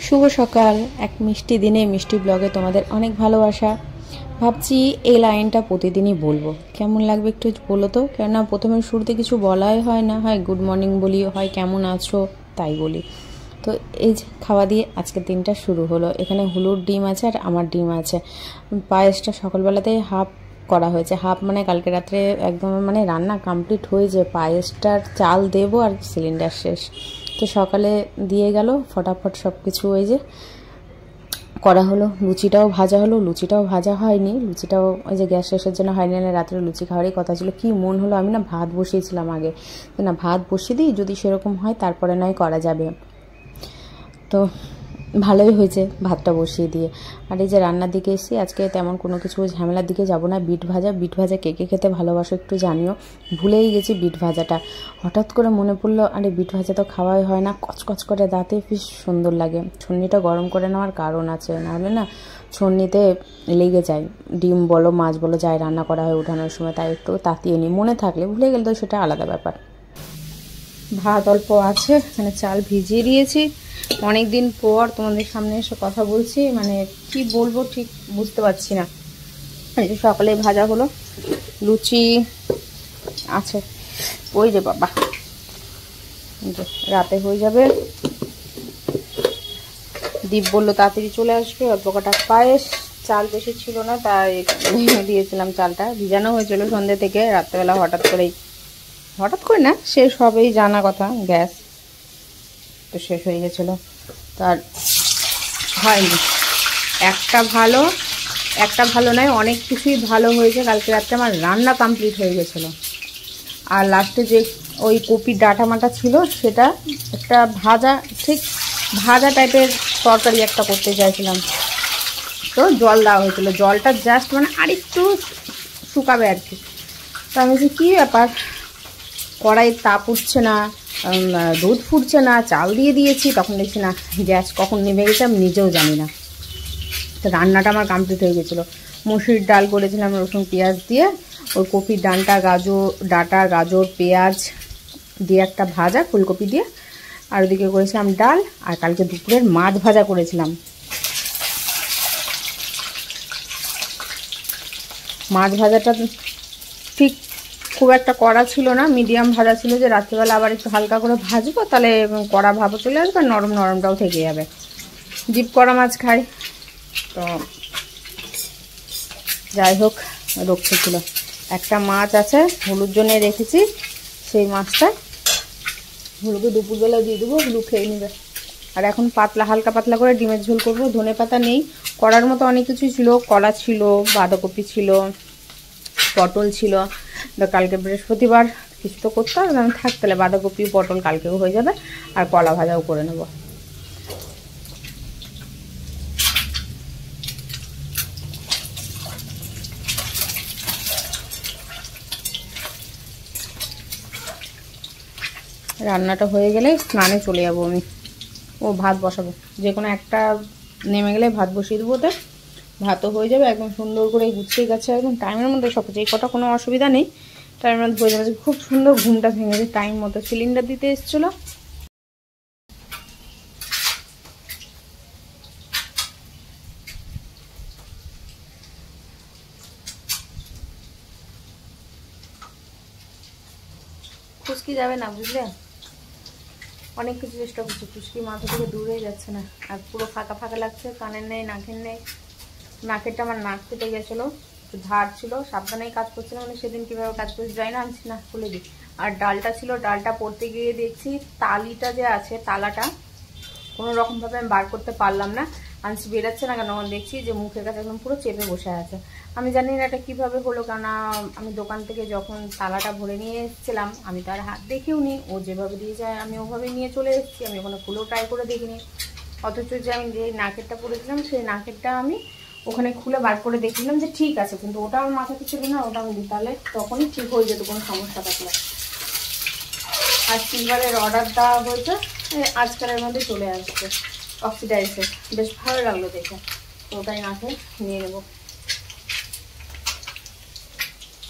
শুভ সকাল। এক মিষ্টি দিনে মিষ্টি ব্লগে তোমাদের অনেক ভালোবাসা। ভাবছি এই লাইনটা প্রতিদিনই বলবো, কেমন লাগবে একটু বলো তো। কেননা প্রথমে শুরুতে কিছু বলাই হয় না, হয় গুড মর্নিং বলি, হয় কেমন আছো তাই বলি। তো এই যে খাওয়া দিয়ে আজকের দিনটা শুরু হলো। এখানে হুলুর ডিম আছে আর আমার ডিম আছে। পায়েসটা সকালবেলাতেই হাফ করা হয়েছে, হাফ মানে কালকে রাত্রে একদম মানে রান্না কমপ্লিট হয়েছে, পায়েসটার চাল দেবো আর সিলিন্ডার শেষ। তো সকালে দিয়ে গেল ফটাফট সব কিছু ওই যে করা হলো। লুচিটাও ভাজা হলো, লুচিটাও ভাজা হয়নি, লুচিটাও ওই যে গ্যাস শেষের জন্য হয়নি, না রাত্রে লুচি খাওয়ারই কথা ছিল। কি মন হলো, আমি না ভাত বসিয়েছিলাম আগে, না ভাত বসিয়ে দিই, যদি সেরকম হয় তারপরে নয় করা যাবে। তো ভালোই হয়েছে ভাতটা বসিয়ে দিয়ে। আর এই যে রান্নার দিকে এসেছি, আজকে তেমন কোনো কিছু ঝামেলার দিকে যাব না। বিট ভাজা কে কে খেতে ভালোবাসো একটু জানিও। ভুলেই গেছি বিট ভাজাটা, হঠাৎ করে মনে পড়লো আরে বিট ভাজা তো খাওয়াই হয় না, কচকচ করে দাঁতে বেশ সুন্দর লাগে। ছন্নিটা গরম করে নেওয়ার কারণ আছে, নাহলে না ছন্নিতে লেগে যায়। ডিম বলো মাছ বলো যাই রান্না করা হয় ওঠানোর সময়, তাই একটু তাতিয়ে নিই, মনে থাকলে, ভুলে গেলে তো সেটা আলাদা ব্যাপার। ভাত অল্প আছে, এখানে চাল ভিজিয়ে দিয়েছি। অনেক দিন পর তোমাদের সামনে এসে কথা বলছি, মানে কি বলবো ঠিক বুঝতে পারছি না। এই যে সকালে ভাজা হলো, লুচি আছে ওই যে বাবা, রাতে হয়ে যাবে। দীপ বললো তাড়াতাড়ি চলে আসবে, অল্প কটা পায়েস, চাল বেশি ছিল না তাই দিয়েছিলাম। চালটা ভিজানো হয়েছিল সন্ধ্যে থেকে, রাত্রেবেলা হঠাৎ করে না, শেষ হবেই জানা কথা, গ্যাস তো শেষ হয়ে গেছিলো, তার হয়নি। একটা ভালো নয়, অনেক কিছুই ভালো হয়েছে। কালকে রাত্রে আমার রান্না কমপ্লিট হয়ে গেছিলো। আর লাস্টে যে ওই কপির ডাঁটা মাটা ছিল, সেটা একটা ভাজা টাইপের তরকারি একটা করতে চাইছিলাম, তো জল দেওয়া হয়েছিল। জলটা জাস্ট মানে আরেকটু শুকাবে আর কি। তো আমি বলছি কী ব্যাপার, কড়াইয়ের তাপ উঠছে না, দুধ ফুটছে না, চাল দিয়ে দিয়েছি, তখন দেখছি না গ্যাস কখন নেমে গেছে আমি নিজেও জানি না। তো রান্নাটা আমার কমপ্লিট হয়ে গেছিলো। মুসুরির ডাল করেছিলাম রসুন পেঁয়াজ দিয়ে, ওই কপির ডাঁটা গাজর পেঁয়াজ দিয়ে একটা ভাজা ফুলকপি দিয়ে, আর ওদিকে করেছিলাম ডাল। আর কালকে দুপুরের মাছ ভাজা করেছিলাম। মাছ ভাজাটা ঠিক খুব একটা কড়া ছিল না, মিডিয়াম ভাজা ছিল, যে রাত্রিবেলা আবার একটু হালকা করে ভাজবো, তাহলে কড়া ভাবও চলে আসবে, আর নরমটাও থেকে যাবে। ডিপ করা মাছ খাই, তো যাই হোক রক্ষে ছিল। একটা মাছ আছে হলুদ জন্য রেখেছি, সেই মাছটা হলুদে দুপুরবেলা দিয়ে দেবো, হলু খেয়ে নেবে। আর এখন হালকা পাতলা করে ডিমের ঝোল করবো। ধনে পাতা নেই, করার মতো অনেক কিছুই ছিল, কলা ছিল, বাঁধাকপি ছিল, পটল ছিল। কালকে বৃহস্পতিবার কিছু তো করতে হবে, আমি থাক তাহলে বাঁধাকপি পটল কালকেও হয়ে যাবে, আর কলা ভাজাও করে নেব। রান্নাটা হয়ে গেলে স্নানে চলে যাবো আমি, ভাত বসাবো, যে কোনো একটা নেমে গেলে ভাত বসিয়ে দেবো, ওতে ভাতও হয়ে যাবে। একদম সুন্দর করে গুছিয়ে গেছে, একদম টাইমের মধ্যে সব কিছু, এই কটা কোনো অসুবিধা নেই, টাইমের মধ্যে হয়ে যাবে। খুব সুন্দর ঘুমটা ভেঙেছে, টাইম মতো সিলিন্ডার দিতে এসেছিলো। খুশকি যাবে না বুঝলে, অনেক কিছু চেষ্টা করছি, খুশকি মাথা থেকে দূরে যাচ্ছে না। আর পুরো ফাঁকা ফাঁকা লাগছে, কানের নেই, নাকের নেই। নাকেরটা আমার নাক কেটে গেছিলো, ধার ছিল, সাবধানেই কাজ করছিলাম, মানে সেদিন কীভাবে কাজ করছি যাই না, আনছি না খুলে দিই। আর ডালটা ছিল, ডালটা পড়তে গিয়ে দেখছি তালিটা যে আছে, তালাটা কোনো রকমভাবে আমি বার করতে পারলাম না। আনছি বেরাচ্ছে না কেন, দেখছি যে মুখের কাছে একদম পুরো চেপে বসে আছে। আমি জানি না এটা কীভাবে হলো, কেননা আমি দোকান থেকে যখন তালাটা ভরে নিয়ে এসেছিলাম, আমি তো আর হাত দেখেও নি, ও যেভাবে দিয়ে যায় আমি ওভাবে নিয়ে চলে এসেছি। আমি ওখানে খুলেও ট্রাই করে দেখিনি, অথচ যে আমি যে নাকেরটা পরেছিলাম সেই নাকেরটা আমি ওখানে খুলে বার করে দেখলাম যে ঠিক আছে, কিন্তু ওটা আমার মাথাতে ছিল না, ওটা আমি তাহলে তখনই ঠিক হয়ে যেত কোনো সমস্যা থাকলে। আর সিলভারের অর্ডার দেওয়া হয়েছে, আজকালের মধ্যে চলে আসছে অক্সিডাইজের, বেশ ভালো লাগলো দেখে, তো ওটাই নাকে নিয়ে নেবো।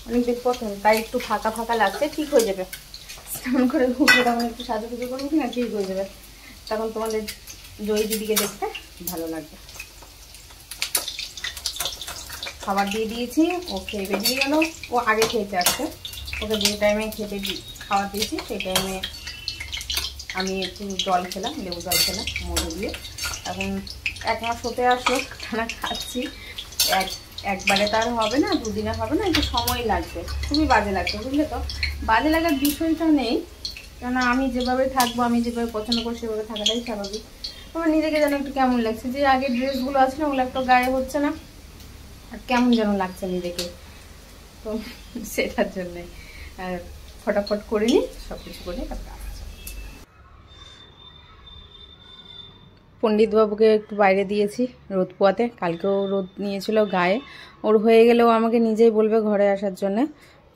অনেকদিন প্রথম, তাই একটু ফাঁকা ফাঁকা লাগছে, ঠিক হয়ে যাবে। স্নান করে ঘুরবো, তখন একটু সাজুগুজু করবো কিনা, ঠিক হয়ে যাবে। তখন তোমাদের জয়ী দিদিকে দেখতে ভালো লাগবে। খাবার দিয়ে দিয়েছি, ও খেয়ে বেরিয়ে গেল। ও আগে খেতে আসছে, ওকে যে টাইমে খাবার দিয়েছি সেই টাইমে আমি একটু জল খেলাম, লেবু জল খেলাম মধু দিয়ে। এখন 1 মাস হতে আসলো টানা খাচ্ছি। একবারে তার হবে না, দুদিনে হবে না, একটু সময় লাগবে। খুবই বাজে লাগছে, বুঝলে তো। বাজে লাগার বিষয়টা নেই, কেননা আমি যেভাবে থাকবো, আমি যেভাবে পছন্দ করি সেভাবে থাকাটাই স্বাভাবিক। আমার নিজেকে যেন একটু কেমন লাগছে, যে আগের ড্রেসগুলো আছে না ওগুলো একটু গায়ে হচ্ছে না, আর কেমন যেন লাগছে নিজেকে। তো সেটার জন্যে ফটাফট করে নিই, সব কিছু করে তারপর আসছে। পণ্ডিতবাবুকে একটু বাইরে দিয়েছি রোদ পোয়াতে, কালকেও রোদ নিয়েছিল গায়ে। ওর হয়ে গেলেও আমাকে নিজেই বলবে ঘরে আসার জন্যে।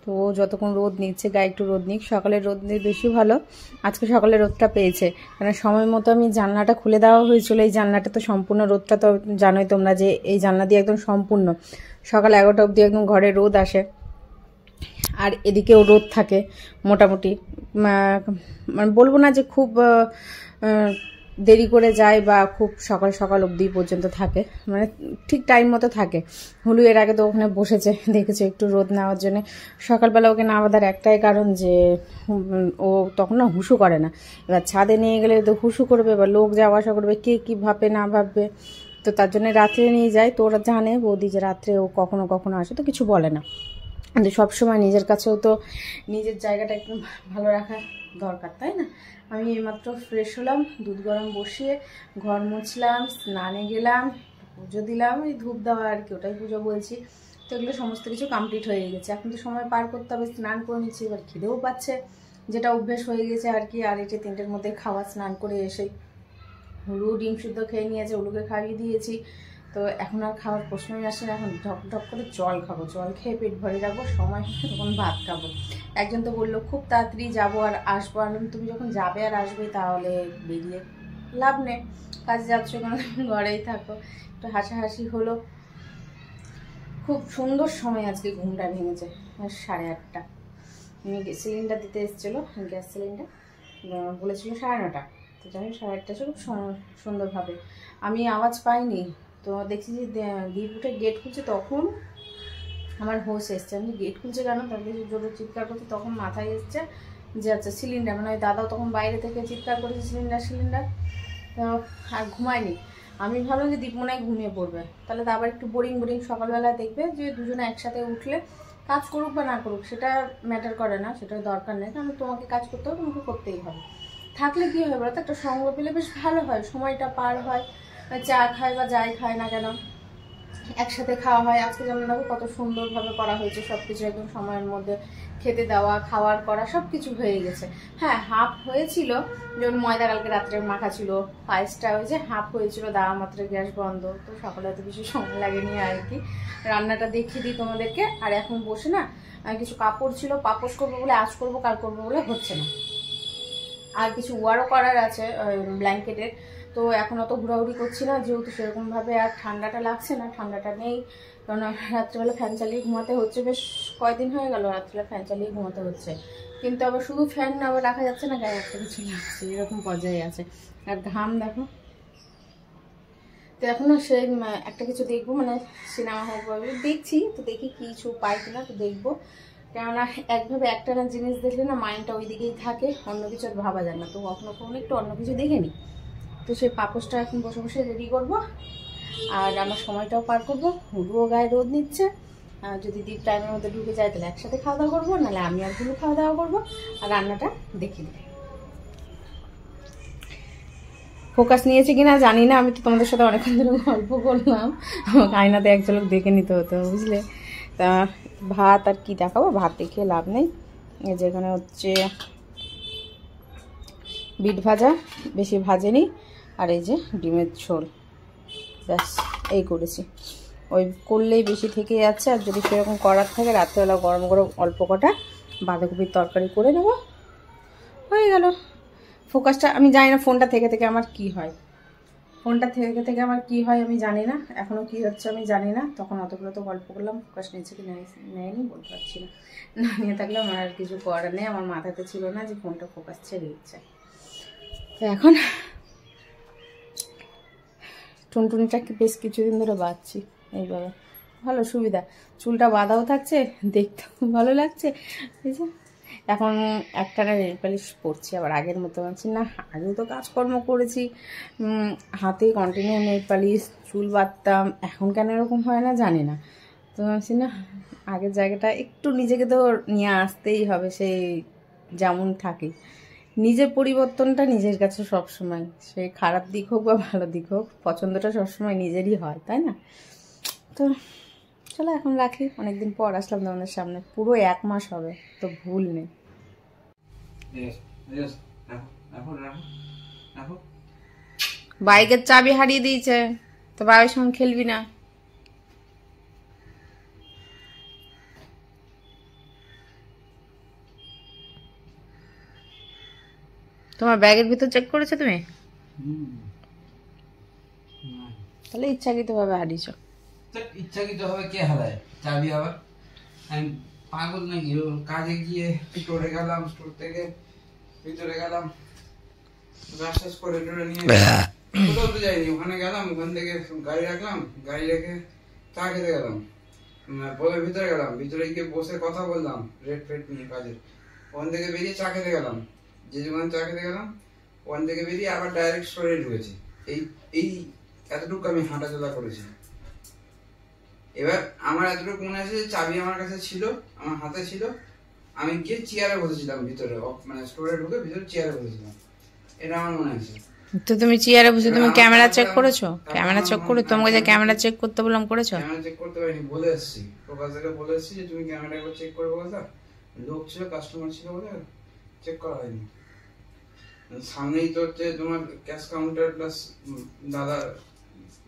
তো ও যতক্ষণ রোদ নিচ্ছে গায়ে একটু রোদ নিক, সকালে রোদ নিয়ে বেশি ভালো। আজকে সকালে রোদটা পেয়েছে, কারণ সময় মতো আমি জানলাটা খুলে দেওয়া হয়েছিল। এই জানলাটা তো সম্পূর্ণ, রোদটা তো জানোই তোমরা যে এই জানলা দিয়ে একদম সম্পূর্ণ সকাল 11টা অবধি একদম ঘরে রোদ আসে, আর এদিকেও রোদ থাকে মোটামুটি। মানে বলবো না যে খুব দেরি করে যায় বা খুব সকাল সকাল অবধি পর্যন্ত থাকে, মানে ঠিক টাইম মতো থাকে। হুলু এর আগে তো ওখানে বসেছে, দেখেছে একটু রোদ নেওয়ার জন্য। সকালবেলা ওকে না বাঁধার একটাই কারণ যে ও তখন না হুসু করে না। এবার ছাদে নিয়ে গেলে তো হুসু করবে, বা লোক যাওয়া আসা করবে, কে কী ভাববে না ভাববে। তো তার জন্য রাত্রে নিয়ে যায়। তো ওরা জানে বৌদি যে রাত্রে ও কখনো কখনো আসে, তো কিছু বলে না। কিন্তু সবসময় নিজের কাছেও তো নিজের জায়গাটা একটু ভালো রাখা দরকার, তাই না? আমি এইমাত্র ফ্রেশ হলাম, দুধ গরম বসিয়ে ঘর মুছলাম, স্নানে গেলাম, পুজো দিলাম, এই ধূপ দেওয়া আর কি, ওটাই পুজো বলছি। তো এগুলো সমস্ত কিছু কমপ্লিট হয়ে গেছে। এখন তো সময় পার করতে হবে, স্নান করে নিচ্ছি, এবার খিদেও পাচ্ছে, যেটা অভ্যেস হয়ে গেছে আর কি। আর এটা 3টের মধ্যে খাওয়া, স্নান করে এসে হুলু ডিম সিদ্ধ খেয়ে নিয়েছে, হুলুকে খাইয়ে দিয়েছি। তো এখন আর খাওয়ার প্রশ্নই আসে না, এখন ঢক ঢক করে জল খাবো, জল খেয়ে পেট ভরে রাখবো, সময় হলে তখন ভাত খাবো। একজন তো বললো খুব তাড়াতাড়ি যাবো আর আসবো। আমি তুমি যখন যাবে আর আসবে তাহলে বেরিয়ে লাভ নেই, কাজে যাচ্ছ কেন, ঘরেই থাকো। একটু হাসাহাসি হলো। খুব সুন্দর সময় আজকে ঘুমটা ভেঙেছে। 8:30 সিলিন্ডার দিতে এসেছিলো, গ্যাস সিলিন্ডার বলেছিল 9:30, তো যাই 8:30 খুব সুন্দরভাবে। আমি আওয়াজ পাইনি, তো দেখছি যে দ্বীপ উঠে গেট খুলছে, তখন আমার হোশ এসছে। আমি গেট খুলছে কেন, তাকে জোরে চিৎকার করছে, তখন মাথায় এসছে যে আচ্ছা সিলিন্ডার, মানে ওই দাদাও তখন বাইরে থেকে চিৎকার করেছে সিলিন্ডার। আর ঘুমায়নি। আমি ভাবলাম যে দীপ মনে হয় ঘুমিয়ে পড়বে, তাহলে তো আবার একটু বোরিং সকালবেলা দেখবে যে দুজনে একসাথে উঠলে কাজ করুক বা না করুক সেটা ম্যাটার করে না, সেটার দরকার নেই। কারণ তোমাকে কাজ করতে হবে, তোমাকে করতেই হবে। থাকলে কী হয় বলো তো, একটা সঙ্গ পেলে বেশ ভালো হয়, সময়টা পার হয়। চা খায় বা যাই খায় না কেন একসাথে খাওয়া হয়। আজকে যেমন দেখো কত সুন্দরভাবে করা হয়েছে, সব কিছু একদম সময়ের মধ্যে খেতে দেওয়া, খাওয়ার করা সব কিছু হয়ে গেছে। হ্যাঁ, হাফ হয়েছিল, যেমন ময়দা কালকে রাত্রে মাখা ছিল, পায়েসটা ওই যে হাফ হয়েছিল, দেওয়া মাত্র গ্যাস বন্ধ, তো সকালে এত বেশি সময় লাগেনি আর কি। রান্নাটা দেখিয়ে দিই তোমাদেরকে। আর এখন বসে না কিছু কাপড় ছিল, পাপোশ করবো বলে, আজ করবো কাল করবো বলে হচ্ছে না। আর কিছু ওয়ারও করার আছে ব্ল্যাঙ্কেটের, তো এখন অত ঘোরাঘুরি করছি না, যেহেতু সেরকমভাবে আর ঠান্ডাটা লাগছে না, ঠান্ডাটা নেই। কারণ রাত্রেবেলা ফ্যান চালিয়ে ঘুমাতে হচ্ছে, বেশ কয়েকদিন হয়ে গেল রাত্রেবেলা ফ্যান চালিয়ে ঘুমাতে হচ্ছে। কিন্তু আবার শুধু ফ্যান আবার রাখা যাচ্ছে না, গায়ে একটা কিছু লাগছে, এরকম পর্যায়ে আছে। আর ঘাম দেখো। তো এখন না সে একটা কিছু দেখবো, মানে সিনেমা হল দেখছি, তো দেখি কিছু পাই কিনা, তো দেখবো। কেননা একভাবে একটা না জিনিস দেখলে না মাইন্ডটা ওই দিকেই থাকে, অন্য কিছু আর ভাবা যায় না। তো কখনো কখনো একটু অন্য কিছু দেখে নিই। তো সেই পাপোশটা এখন বসে বসে রেডি করবো, আর আমার সময়টাও পার করবো। হুলুও গায়ে রোদ নিচ্ছে, যদি দ্বীপ টাইমের মধ্যে ঢুকে যায় তাহলে একসাথে খাওয়া দাওয়া করবো, নাহলে আমি আর হুলু খাওয়া দাওয়া করবো, আর রান্নাটা দেখে নিই। ফোকাস নিয়েছে কিনা জানি না, আমি তো তোমাদের সাথে অনেকক্ষণ ধরে গল্প করলাম, আমাকে আয়নাতে এক ঝলক দেখে নিতে হতো, বুঝলে। তা ভাত আর কি দেখাবো, ভাত দেখিয়ে লাভ নেই। যেখানে হচ্ছে বিট ভাজা, বেশি ভাজেনি, আর এই যে ডিমের ঝোল, ব্যাস এই করেছি। ওই করলেই বেশি থেকে যাচ্ছে, আর যদি সেরকম করার থাকে রাত্রেবেলা গরম গরম অল্প কটা বাঁধাকপির তরকারি করে নেবো, হয়ে গেল। ফোকাসটা আমি জানি না ফোনটা থেকে থেকে আমার কি হয়, ফোনটা থেকে থেকে আমার কি হয় আমি জানি না, এখনও কি হচ্ছে আমি জানি না। তখন অতগুলো তো গল্প করলাম, ফোকাস নিয়েছে কি নেয়নি বলতে পারছি না, না নিয়ে থাকলে আমার আর কিছু করার নেই। আমার মাথাতে ছিল না যে ফোনটা ফোকাস ছেড়ে দিচ্ছে। তো এখন টুনটুনিটাকে বেশ কিছুদিন ধরে বাঁধছি এইভাবে, ভালো সুবিধা, চুলটা বাঁধাও থাকছে, দেখতেও ভালো লাগছে। এখন একটানা নেল পালিশ পরছি, আবার আগের মতো আছি না, আগেও তো কাজকর্ম করেছি, হাতে কন্টিনিউ নেল পালিশ, চুল বাঁধতাম, এখন কেন এরকম হয় না জানি না। তো ভাবছি না আগের জায়গাটা একটু নিজেকে তো নিয়ে আসতেই হবে, সেই যেমন থাকে, নিজের পরিবর্তনটা নিজের কাছে সবসময়, সে খারাপ দিক হোক বা ভালো দিক হোক, পছন্দটা সবসময় নিজেরই হয়, তাই না? তো চলো এখন রাখি, অনেকদিন পর আসলাম তোমাদের সামনে, পুরো 1 মাস হবে, তো ভুল নেই। বাইকের চাবি হারিয়ে দিয়েছে, তো বাবার সঙ্গে খেলবি না? তোমার ব্যাগের ভিতর চেক করেছো তুমি? তাহলে ইচ্ছাকৃতভাবে হারিয়েছো। ইচ্ছাকৃতভাবে কে হারায় চাবি? আবার আমি পাগল নাকি? কাজে গিয়ে স্টোরে গেলাম, স্টোর থেকে ভিতরে গেলাম, ব্রাশ করে টোরে নিয়ে কোথাও তো যাইনি, ওখানে গেলাম, ওখান থেকে গাড়ি রাখলাম, গাড়ি রেখে চা খেতে গেলাম, পরে ভিতরে গেলাম, ভিতরে গিয়ে বসে কথা বললাম রেট ফেট নিয়ে কাজের, ওখান থেকে বেরিয়ে চা খেতে গেলাম, যে দোকানে চা খেতে গেলাম ওখান থেকে বেরিয়ে আবার ডাইরেক্ট স্টোরে ঢুকেছি। এই এতটুকু আমি হাঁটাচলা করেছি। এবার আমার এতটুকু মনে আছে যে চাবি আমার কাছে ছিল, আমার হাতে ছিল, আমি গিয়ে চেয়ারে বসেছিলাম ভিতরে, মানে স্টোরে ঢুকে ভিতরে চেয়ারে বসেছিলাম, এটা আমার মনে আছে। তো তুমি চেয়ারে বসে তুমি ক্যামেরা চেক করেছো? ক্যামেরা চেক করে তোমাকে যে ক্যামেরা চেক করতে বললাম করেছো? ক্যামেরা চেক করতে পারিনি, বলে এসেছি প্রকাশকে, বলে এসেছি যে তুমি ক্যামেরা একবার চেক করে কথা, লোক ছিল, কাস্টমার ছিল বলে চেক করা হয়নি। সামনেই তো হচ্ছে তোমার ক্যাশ কাউন্টার প্লাস দাদা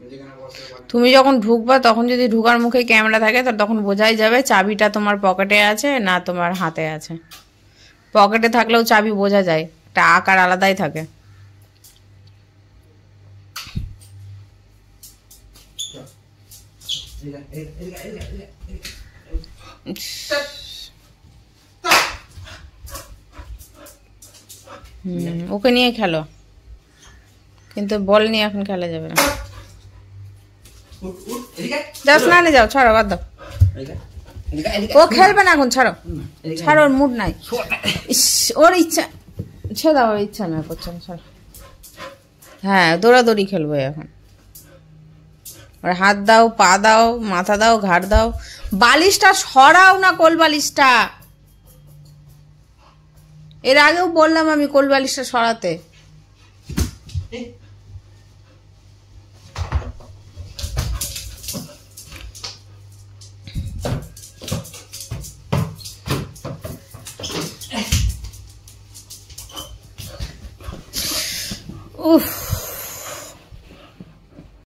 যেখানে বসে। তুমি যখন ঢুকবা তখন যদি ঢুকার মুখে ক্যামেরা থাকে তো তখন বোঝাই যাবে চাবিটা তোমার পকেটে আছে না তোমার হাতে আছে। পকেটে থাকলেও চাবি বোঝা যায়, একটা আকার আলাদাই থাকে। ওকে নিয়ে খেলো, কিন্তু বল নিয়ে এখন খেলা যাবে না। যাও স্নানে যাও, ছাড়ো, বাদ দাও, ও খেলবে না এখন, ছাড়ো ছাড়ো, ওর মুড নাই, ওর ইচ্ছা, ছেড়ে দাও, ওর ইচ্ছা না করছে না, ছাড়ো। হ্যাঁ দৌড়াদৌড়ি খেলবো এখন, ওর হাত দাও, পা দাও, মাথা দাও, ঘাড় দাও, বালিশটা সরাও না, কোল বালিশটা, এর আগেও বললাম আমি কোল বালিশটা সরাতে। উফ